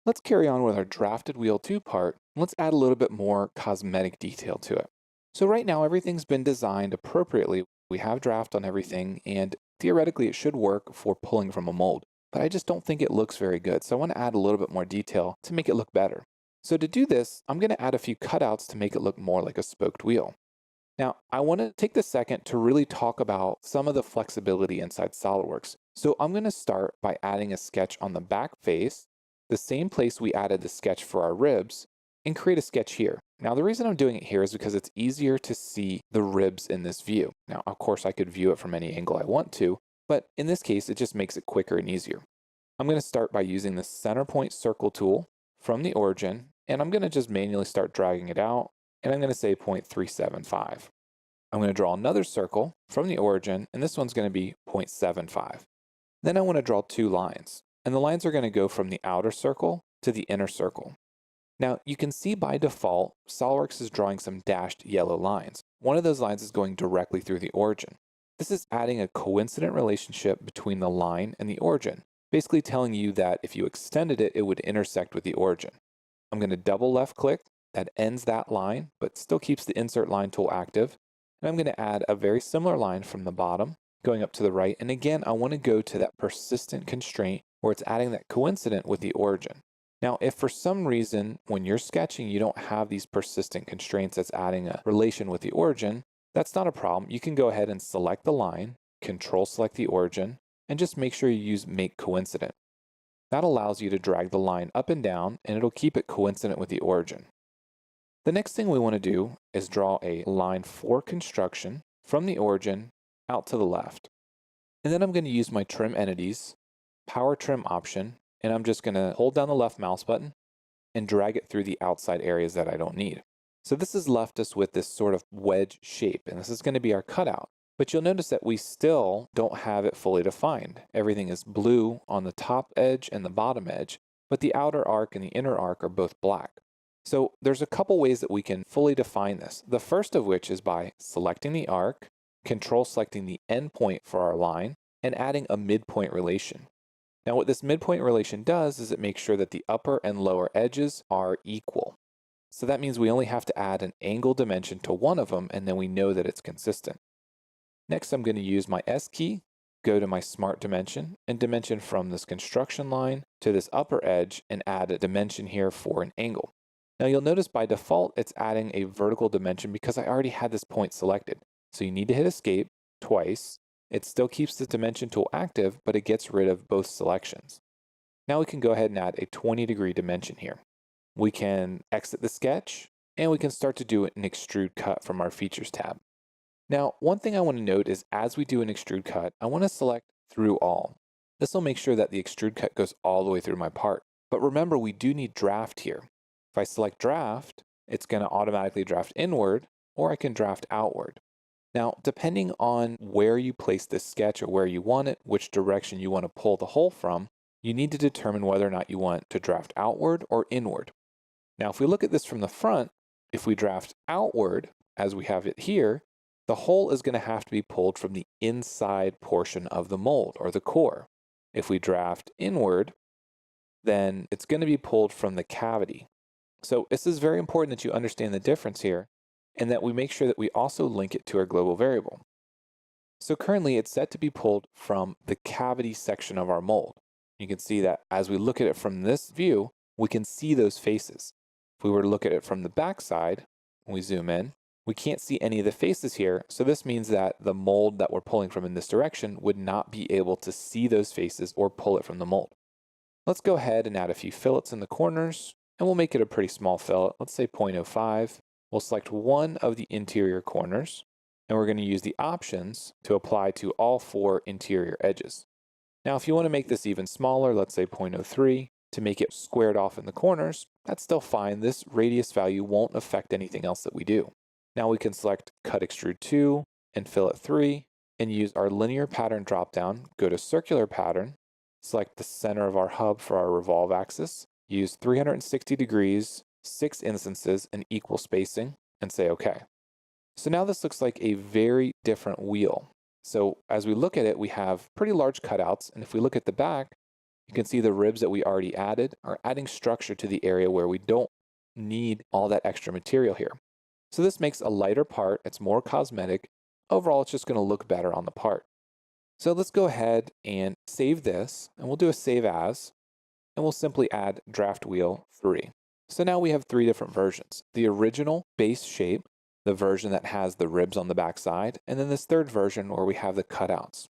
Let's carry on with our drafted wheel 2 part. Let's add a little bit more cosmetic detail to it. So right now everything's been designed appropriately. We have draft on everything and theoretically it should work for pulling from a mold, but I just don't think it looks very good. So I want to add a little bit more detail to make it look better. So to do this, I'm going to add a few cutouts to make it look more like a spoked wheel. Now, I want to take the second to really talk about some of the flexibility inside SolidWorks. So I'm going to start by adding a sketch on the back face, the same place we added the sketch for our ribs, and create a sketch here. Now, the reason I'm doing it here is because it's easier to see the ribs in this view. Now, of course, I could view it from any angle I want to, but in this case, it just makes it quicker and easier. I'm going to start by using the center point circle tool from the origin, and I'm going to just manually start dragging it out, and I'm going to say 0.375. I'm going to draw another circle from the origin, and this one's going to be 0.75. Then I want to draw two lines, and the lines are going to go from the outer circle to the inner circle. Now, you can see by default, SOLIDWORKS is drawing some dashed yellow lines. One of those lines is going directly through the origin. This is adding a coincident relationship between the line and the origin, basically telling you that if you extended it, it would intersect with the origin. I'm going to double left click, that ends that line, but still keeps the insert line tool active. And I'm going to add a very similar line from the bottom, going up to the right. And again, I want to go to that persistent constraint where it's adding that coincident with the origin. Now, if for some reason, when you're sketching, you don't have these persistent constraints that's adding a relation with the origin, that's not a problem. You can go ahead and select the line, control select the origin, and just make sure you use make coincident. That allows you to drag the line up and down, and it'll keep it coincident with the origin. The next thing we want to do is draw a line for construction from the origin out to the left. And then I'm going to use my trim entities, power trim option, and I'm just going to hold down the left mouse button and drag it through the outside areas that I don't need. So this has left us with this sort of wedge shape, and this is going to be our cutout. But you'll notice that we still don't have it fully defined. Everything is blue on the top edge and the bottom edge, but the outer arc and the inner arc are both black. So there's a couple ways that we can fully define this. The first of which is by selecting the arc, control selecting the endpoint for our line, and adding a midpoint relation. Now what this midpoint relation does is it makes sure that the upper and lower edges are equal. So that means we only have to add an angle dimension to one of them, and then we know that it's consistent. Next, I'm going to use my S key, go to my smart dimension, and dimension from this construction line to this upper edge, and add a dimension here for an angle. Now you'll notice by default, it's adding a vertical dimension because I already had this point selected. So you need to hit escape twice. It still keeps the dimension tool active, but it gets rid of both selections. Now we can go ahead and add a 20-degree dimension here. We can exit the sketch, and we can start to do an extrude cut from our features tab. Now, one thing I want to note is as we do an extrude cut, I want to select through all. This will make sure that the extrude cut goes all the way through my part. But remember, we do need draft here. If I select draft, it's going to automatically draft inward, or I can draft outward. Now, depending on where you place this sketch or where you want it, which direction you want to pull the hole from, you need to determine whether or not you want to draft outward or inward. Now, if we look at this from the front, if we draft outward, as we have it here, the hole is going to have to be pulled from the inside portion of the mold or the core. If we draft inward, then it's going to be pulled from the cavity. So this is very important that you understand the difference here and that we make sure that we also link it to our global variable. So currently it's set to be pulled from the cavity section of our mold. You can see that as we look at it from this view, we can see those faces. If we were to look at it from the back side, when we zoom in, we can't see any of the faces here. So this means that the mold that we're pulling from in this direction would not be able to see those faces or pull it from the mold. Let's go ahead and add a few fillets in the corners, and we'll make it a pretty small fillet. Let's say 0.05. We'll select one of the interior corners, and we're going to use the options to apply to all four interior edges. Now, if you want to make this even smaller, let's say 0.03, to make it squared off in the corners, that's still fine. This radius value won't affect anything else that we do. Now we can select Cut Extrude 2 and Fillet 3, and use our linear pattern dropdown, go to Circular Pattern, select the center of our hub for our revolve axis, use 360 degrees, 6 instances, and equal spacing, and say OK. So now this looks like a very different wheel. So as we look at it, we have pretty large cutouts, and if we look at the back, you You can see the ribs that we already added are adding structure to the area where we don't need all that extra material here. So this makes a lighter part, it's more cosmetic. Overall, it's just going to look better on the part. So let's go ahead and save this, and we'll do a save as, and we'll simply add draft wheel 3. So now we have 3 different versions. The original base shape, the version that has the ribs on the back side, and then this third version where we have the cutouts.